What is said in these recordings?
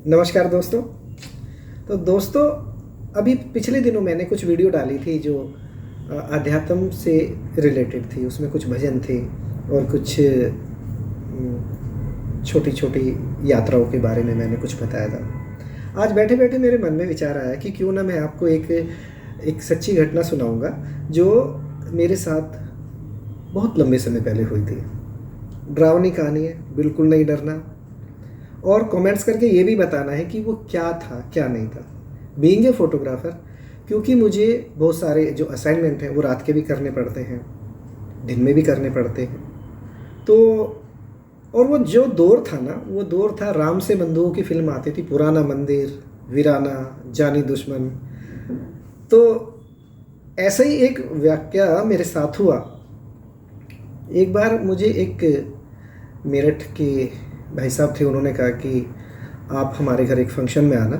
नमस्कार दोस्तों। तो दोस्तों, अभी पिछले दिनों मैंने कुछ वीडियो डाली थी जो अध्यात्म से रिलेटेड थी। उसमें कुछ भजन थे और कुछ छोटी छोटी यात्राओं के बारे में मैंने कुछ बताया था। आज बैठे बैठे मेरे मन में विचार आया कि क्यों ना मैं आपको एक सच्ची घटना सुनाऊंगा जो मेरे साथ बहुत लंबे समय पहले हुई थी। डरावनी कहानी है, बिल्कुल नहीं डरना, और कमेंट्स करके ये भी बताना है कि वो क्या था क्या नहीं था। बीइंग ए फोटोग्राफर, क्योंकि मुझे बहुत सारे जो असाइनमेंट हैं वो रात के भी करने पड़ते हैं, दिन में भी करने पड़ते हैं। तो और वो जो दौर था ना, वो दौर था राम से बंधुओं की फिल्म आती थी, पुराना मंदिर, वीराना, जानी दुश्मन। तो ऐसा ही एक वाकया मेरे साथ हुआ। एक बार मुझे एक मेरठ के भाई साहब थे, उन्होंने कहा कि आप हमारे घर एक फंक्शन में आना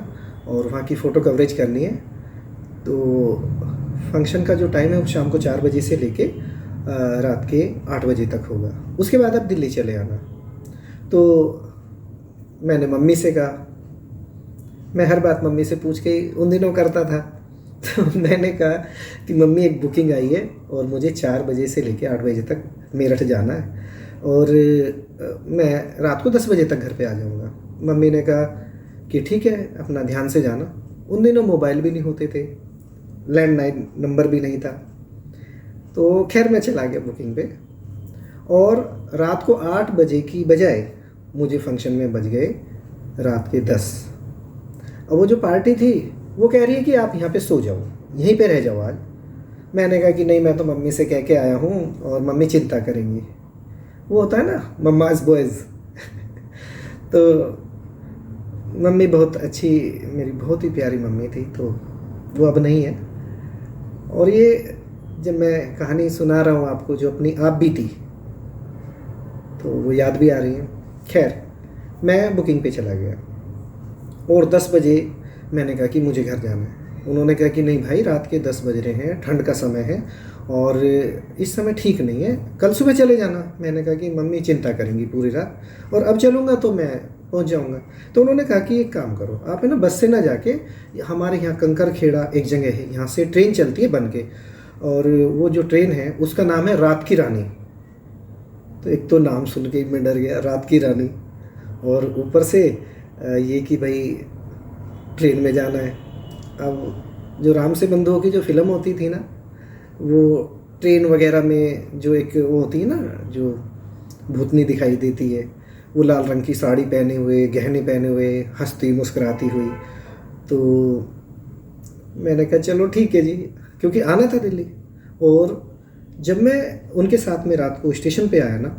और वहाँ की फ़ोटो कवरेज करनी है। तो फंक्शन का जो टाइम है वो शाम को 4 बजे से लेके रात के 8 बजे तक होगा। उसके बाद आप दिल्ली चले आना। तो मैंने मम्मी से कहा, मैं हर बात मम्मी से पूछ के उन दिनों करता था। तो मैंने कहा कि मम्मी एक बुकिंग आई है और मुझे 4 बजे से लेके 8 बजे तक मेरठ जाना है और मैं रात को 10 बजे तक घर पे आ जाऊँगा। मम्मी ने कहा कि ठीक है, अपना ध्यान से जाना। उन दिनों मोबाइल भी नहीं होते थे, लैंडलाइन नंबर भी नहीं था। तो खैर मैं चला गया बुकिंग पे और रात को 8 बजे की बजाय मुझे फंक्शन में बज गए रात के 10। अब वो जो पार्टी थी वो कह रही है कि आप यहाँ पे सो जाओ, यहीं पे रह जाओ आज। मैंने कहा कि नहीं, मैं तो मम्मी से कह के आया हूँ और मम्मी चिंता करेंगी। वो होता है ना, मम्माज बॉयज़। तो मम्मी बहुत अच्छी, मेरी बहुत ही प्यारी मम्मी थी, तो वो अब नहीं है। और ये जब मैं कहानी सुना रहा हूँ आपको जो अपनी आप बीती, तो वो याद भी आ रही है। खैर, मैं बुकिंग पे चला गया और 10 बजे मैंने कहा कि मुझे घर जाना है। उन्होंने कहा कि नहीं भाई, रात के 10 बज रहे हैं, ठंड का समय है और इस समय ठीक नहीं है, कल सुबह चले जाना। मैंने कहा कि मम्मी चिंता करेंगी पूरी रात, और अब चलूँगा तो मैं पहुंच जाऊंगा। तो उन्होंने कहा कि एक काम करो, आप है ना बस से ना जाके, हमारे यहाँ कंकर खेड़ा एक जगह है, यहाँ से ट्रेन चलती है बन के, और वो जो ट्रेन है उसका नाम है रात की रानी। तो एक तो नाम सुन के मैं डर गया, रात की रानी, और ऊपर से ये कि भाई ट्रेन में जाना है। अब जो राम से बंधुओं की जो फिल्म होती थी ना, वो ट्रेन वगैरह में जो एक वो होती है ना, जो भूतनी दिखाई देती है, वो लाल रंग की साड़ी पहने हुए, गहने पहने हुए, हंसती मुस्कुराती हुई। तो मैंने कहा चलो ठीक है जी, क्योंकि आना था दिल्ली। और जब मैं उनके साथ में रात को स्टेशन पे आया ना,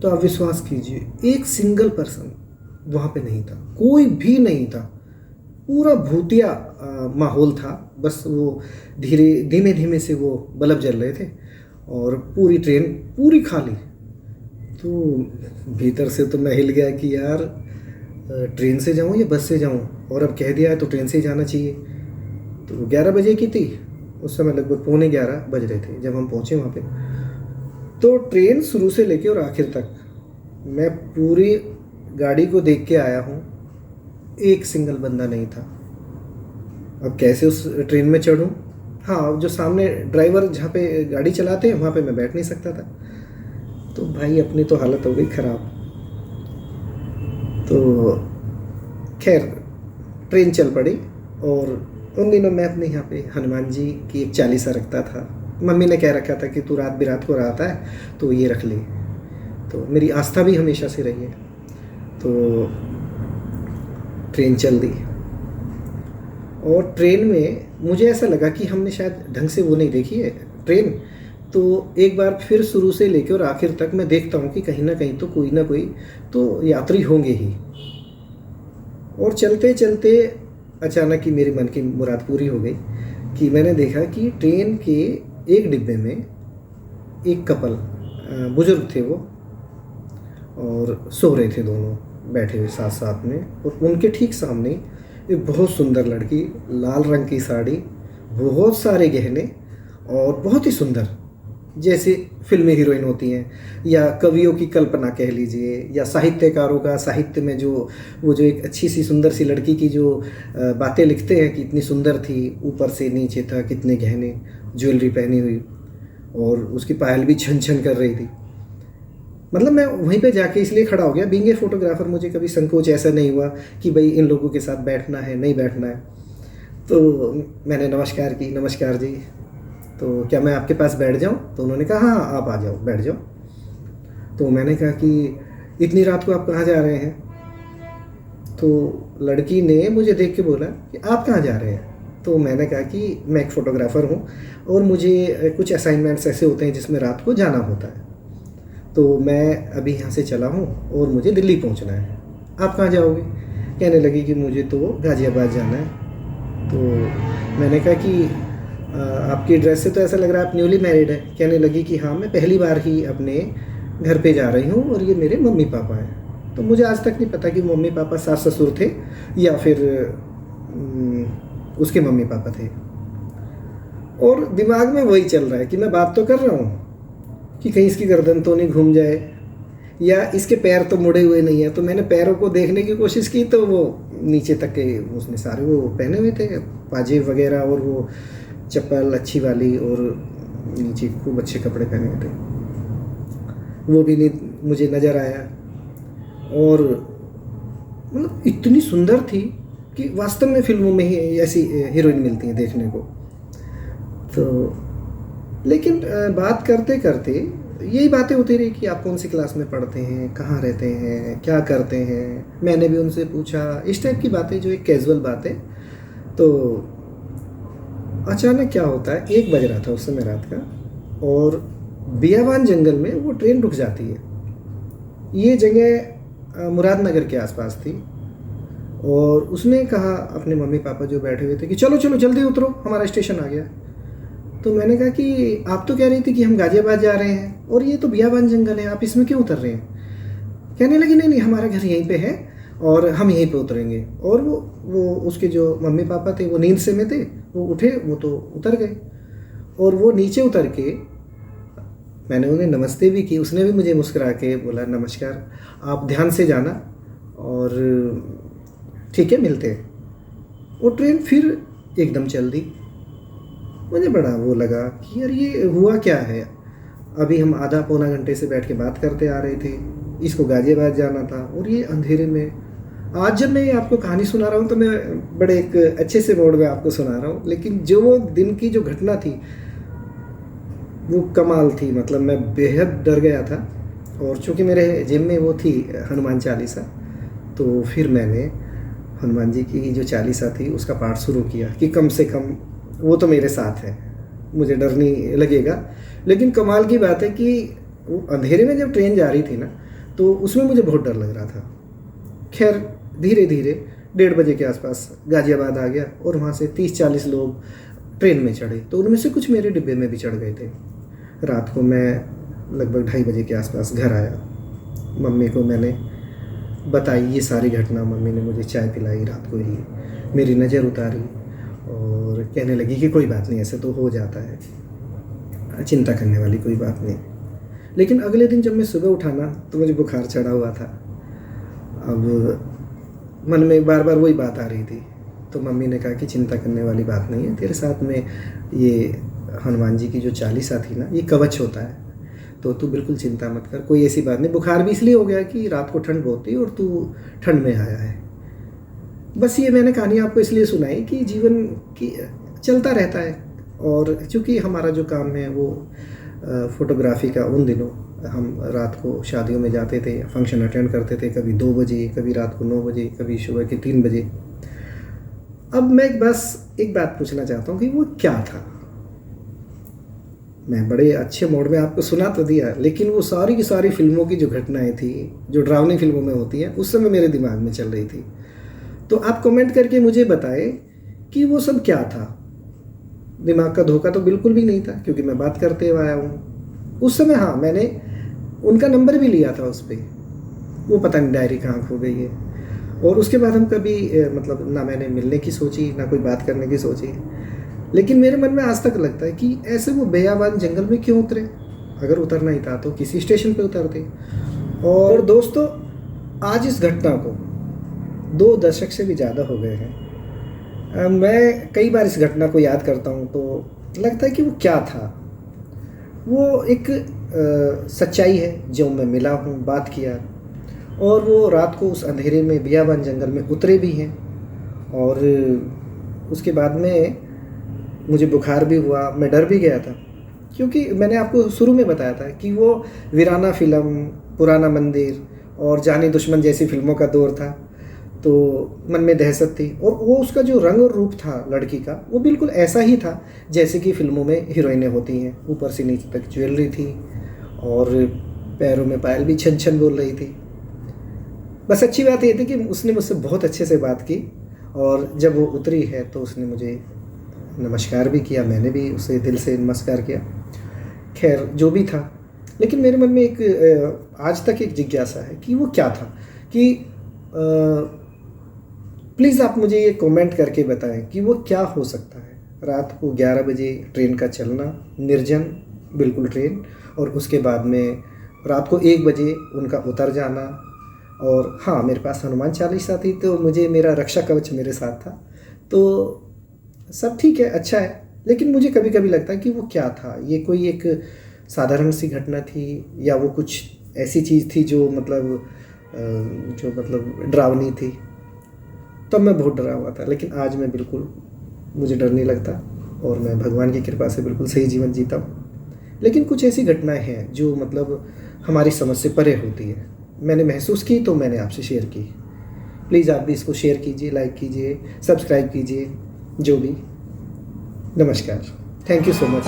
तो आप विश्वास कीजिए, एक सिंगल पर्सन वहाँ पे नहीं था, कोई भी नहीं था। पूरा भूतिया माहौल था। बस वो धीमे धीमे से वो बल्ब जल रहे थे और पूरी ट्रेन पूरी खाली। तो भीतर से तो मैं हिल गया कि यार, ट्रेन से जाऊं या बस से जाऊं, और अब कह दिया है तो ट्रेन से ही जाना चाहिए। तो 11 बजे की थी उस समय, लगभग 11:45 बज रहे थे जब हम पहुंचे वहाँ पे। तो ट्रेन शुरू से लेके और आखिर तक मैं पूरी गाड़ी को देख के आया हूँ, एक सिंगल बंदा नहीं था। अब कैसे उस ट्रेन में चढ़ूँ? हाँ, जो सामने ड्राइवर जहाँ पे गाड़ी चलाते हैं वहाँ पे मैं बैठ नहीं सकता था। तो भाई अपनी तो हालत हो गई ख़राब। तो खैर ट्रेन चल पड़ी, और उन दिनों मैं अपने यहाँ पे हनुमान जी की एक चालीसा रखता था। मम्मी ने कह रखा था कि तू रात बिरात को रहता है तो ये रख ले। तो मेरी आस्था भी हमेशा से रही है। तो ट्रेन चल दी और ट्रेन में मुझे ऐसा लगा कि हमने शायद ढंग से वो नहीं देखी है ट्रेन। तो एक बार फिर शुरू से लेकर और आखिर तक मैं देखता हूँ कि कहीं ना कहीं तो कोई ना कोई तो यात्री होंगे ही। और चलते चलते अचानक ही मेरे मन की मुराद पूरी हो गई कि मैंने देखा कि ट्रेन के एक डिब्बे में एक कपल, बुजुर्ग थे वो, और सो रहे थे दोनों बैठे हुए साथ साथ में। और उनके ठीक सामने एक बहुत सुंदर लड़की, लाल रंग की साड़ी, बहुत सारे गहने और बहुत ही सुंदर। जैसे फिल्मी हीरोइन होती हैं, या कवियों की कल्पना कह लीजिए, या साहित्यकारों का साहित्य में जो वो जो एक अच्छी सी सुंदर सी लड़की की जो बातें लिखते हैं कि इतनी सुंदर थी, ऊपर से नीचे तक कितने गहने, ज्वेलरी पहनी हुई, और उसकी पायल भी छन छन कर रही थी। मतलब मैं वहीं पे जाके इसलिए खड़ा हो गया, बीइंग ए फोटोग्राफर मुझे कभी संकोच ऐसा नहीं हुआ कि भाई इन लोगों के साथ बैठना है नहीं बैठना है। तो मैंने नमस्कार की, नमस्कार जी, तो क्या मैं आपके पास बैठ जाऊं? तो उन्होंने कहा हाँ हाँ, आप आ जाओ, बैठ जाओ। तो मैंने कहा कि इतनी रात को आप कहाँ जा रहे हैं? तो लड़की ने मुझे देख के बोला कि आप कहाँ जा रहे हैं? तो मैंने कहा कि मैं एक फ़ोटोग्राफ़र हूँ और मुझे कुछ असाइनमेंट्स ऐसे होते हैं जिसमें रात को जाना होता है, तो मैं अभी यहाँ से चला हूँ और मुझे दिल्ली पहुँचना है। आप कहाँ जाओगे? कहने लगी कि मुझे तो गाज़ियाबाद जाना है। तो मैंने कहा कि आपकी ड्रेस से तो ऐसा लग रहा है आप न्यूली मैरिड है। कहने लगी कि हाँ, मैं पहली बार ही अपने घर पे जा रही हूँ और ये मेरे मम्मी पापा हैं। तो मुझे आज तक नहीं पता कि मम्मी पापा सास ससुर थे या फिर उसके मम्मी पापा थे। और दिमाग में वही चल रहा है कि मैं बात तो कर रहा हूँ कि कहीं इसकी गर्दन तो नहीं घूम जाए, या इसके पैर तो मुड़े हुए नहीं है। तो मैंने पैरों को देखने की कोशिश की, तो वो नीचे तक के उसने सारे वो पहने हुए थे, पाजेब वगैरह, और वो चप्पल अच्छी वाली, और नीचे खूब अच्छे कपड़े पहने हुए थे, वो भी नहीं मुझे नज़र आया। और मतलब इतनी सुंदर थी कि वास्तव में फिल्मों में ही ऐसी हीरोइन मिलती हैं देखने को। तो लेकिन बात करते करते यही बातें होती रही कि आप कौन सी क्लास में पढ़ते हैं, कहाँ रहते हैं, क्या करते हैं। मैंने भी उनसे पूछा, इस टाइप की बातें, जो एक कैजुअल बातें। तो अचानक क्या होता है, 1 बज रहा था उस समय रात का, और बियावान जंगल में वो ट्रेन रुक जाती है। ये जगह मुरादनगर के आसपास थी, और उसने कहा अपने मम्मी पापा जो बैठे हुए थे कि चलो चलो जल्दी उतरो, हमारा स्टेशन आ गया। तो मैंने कहा कि आप तो कह रही थी कि हम गाज़ियाबाद जा रहे हैं और ये तो बियाबान जंगल है, आप इसमें क्यों उतर रहे हैं? कहने लगी नहीं नहीं, हमारा घर यहीं पे है और हम यहीं पे उतरेंगे। और वो उसके जो मम्मी पापा थे वो नींद से में थे, वो उठे, वो तो उतर गए। और वो नीचे उतर के, मैंने उन्हें नमस्ते भी की, उसने भी मुझे मुस्कुरा के बोला नमस्कार, आप ध्यान से जाना और ठीक है मिलते हैं। वो ट्रेन फिर एकदम चल दी। मुझे बड़ा वो लगा कि यार ये हुआ क्या है, अभी हम आधा पौना घंटे से बैठ के बात करते आ रहे थे, इसको गाज़ियाबाद जाना था और ये अंधेरे में। आज जब मैं आपको कहानी सुना रहा हूँ तो मैं बड़े एक अच्छे से मोड में आपको सुना रहा हूँ, लेकिन जो वो दिन की जो घटना थी वो कमाल थी। मतलब मैं बेहद डर गया था। और चूँकि मेरे जिम में वो थी हनुमान चालीसा, तो फिर मैंने हनुमान जी की जो चालीसा थी उसका पाठ शुरू किया कि कम से कम वो तो मेरे साथ है, मुझे डर नहीं लगेगा। लेकिन कमाल की बात है कि वो अंधेरे में जब ट्रेन जा रही थी ना, तो उसमें मुझे बहुत डर लग रहा था। खैर धीरे धीरे 1:30 बजे के आसपास गाज़ियाबाद आ गया और वहाँ से 30-40 लोग ट्रेन में चढ़े, तो उनमें से कुछ मेरे डिब्बे में भी चढ़ गए थे। रात को मैं लगभग 2:30 बजे के आसपास घर आया। मम्मी को मैंने बताई ये सारी घटना। मम्मी ने मुझे चाय पिलाई रात को ही, मेरी नज़र उतारी और कहने लगी कि कोई बात नहीं, ऐसे तो हो जाता है, चिंता करने वाली कोई बात नहीं। लेकिन अगले दिन जब मैं सुबह उठा ना, तो मुझे बुखार चढ़ा हुआ था। अब मन में बार बार वही बात आ रही थी। तो मम्मी ने कहा कि चिंता करने वाली बात नहीं है, तेरे साथ में ये हनुमान जी की जो चालीसा थी ना, ये कवच होता है, तो तू बिल्कुल चिंता मत कर, कोई ऐसी बात नहीं। बुखार भी इसलिए हो गया कि रात को ठंड बहुत थी और तू ठंड में आया है। बस ये मैंने कहानी आपको इसलिए सुनाई कि जीवन की चलता रहता है। और चूँकि हमारा जो काम है वो फ़ोटोग्राफ़ी का, उन दिनों हम रात को शादियों में जाते थे, फंक्शन अटेंड करते थे, कभी 2 बजे, कभी रात को 9 बजे, कभी सुबह के 3 बजे। अब मैं बस एक बात पूछना चाहता हूँ कि वो क्या था। मैं बड़े अच्छे मोड में आपको सुना तो दिया, लेकिन वो सारी की सारी फिल्मों की जो घटनाएं थी, जो डरावनी फिल्मों में होती हैं, उस समय मेरे दिमाग में चल रही थी। तो आप कमेंट करके मुझे बताएं कि वो सब क्या था। दिमाग का धोखा तो बिल्कुल भी नहीं था, क्योंकि मैं बात करते हुए आया हूँ उस समय। हाँ, मैंने उनका नंबर भी लिया था उस पर, वो पता नहीं डायरी कहाँ खो गई है। और उसके बाद हम कभी मतलब ना मैंने मिलने की सोची, ना कोई बात करने की सोची। लेकिन मेरे मन में आज तक लगता है कि ऐसे वो बेयाबान जंगल में क्यों उतरे। अगर उतरना ही था तो किसी स्टेशन पे उतरते। और दोस्तों, आज इस घटना को 2 दशक से भी ज़्यादा हो गए हैं। मैं कई बार इस घटना को याद करता हूँ तो लगता है कि वो क्या था। वो एक सच्चाई है जो मैं मिला हूँ, बात किया, और वो रात को उस अंधेरे में बियाबान जंगल में उतरे भी हैं। और उसके बाद में मुझे बुखार भी हुआ, मैं डर भी गया था, क्योंकि मैंने आपको शुरू में बताया था कि वो वीराना फिल्म, पुराना मंदिर और जानी दुश्मन जैसी फिल्मों का दौर था। तो मन में दहशत थी, और वो उसका जो रंग और रूप था लड़की का, वो बिल्कुल ऐसा ही था जैसे कि फिल्मों में हीरोइनें होती हैं। ऊपर से नीचे तक ज्वेलरी थी और पैरों में पायल भी छन छन बोल रही थी। बस अच्छी बात ये थी कि उसने मुझसे बहुत अच्छे से बात की, और जब वो उतरी है तो उसने मुझे नमस्कार भी किया, मैंने भी उसे दिल से नमस्कार किया। खैर जो भी था, लेकिन मेरे मन में एक आज तक एक जिज्ञासा है कि वो क्या था। कि प्लीज़ आप मुझे ये कमेंट करके बताएं कि वो क्या हो सकता है। रात को 11 बजे ट्रेन का चलना, निर्जन बिल्कुल ट्रेन, और उसके बाद में रात को 1 बजे उनका उतर जाना। और हाँ, मेरे पास हनुमान चालीसा थी, तो मुझे मेरा रक्षा कवच मेरे साथ था, तो सब ठीक है, अच्छा है। लेकिन मुझे कभी कभी लगता है कि वो क्या था। ये कोई एक साधारण सी घटना थी, या वो कुछ ऐसी चीज़ थी जो मतलब डरावनी थी। तब मैं बहुत डरा हुआ था, लेकिन आज मैं बिल्कुल, मुझे डर नहीं लगता, और मैं भगवान की कृपा से बिल्कुल सही जीवन जीता हूँ। लेकिन कुछ ऐसी घटनाएं हैं जो मतलब हमारी समझ से परे होती है, मैंने महसूस की तो मैंने आपसे शेयर की। प्लीज़ आप भी इसको शेयर कीजिए, लाइक कीजिए, सब्सक्राइब कीजिए, जो भी। नमस्कार, थैंक यू सो मच।